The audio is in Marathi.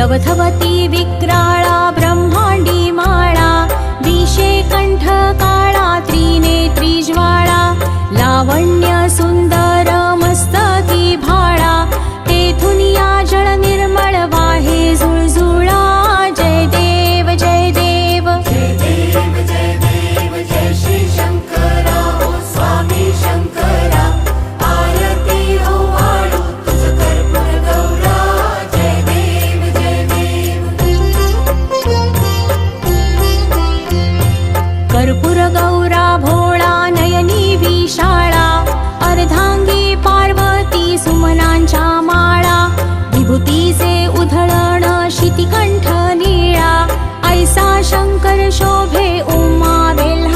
लवथवती विक्राळा ब्रह्मांडी माळा, दिशे कंठ काळा त्रिनेत्री ज्वाळा, लावण्य सुंदर मस्तकी भाळा, तेथून या जळ निर्मळ वाहे झुळझुळा। जय देव जय देव जय देव जय देव जय श्री शंकरा ओ स्वामी शंकरा, आरती ओवाळू तुझ कर्पूर गौरा। जय देव जय देव कर्पूर गौरा भोळा नयनी विशाळा, अर्धांगी पार्वती सुमनांच्या माळा, विभूतीचे उधळण शितिकंठ निळा, ऐसा शंकर शोभे उमा वेल्हा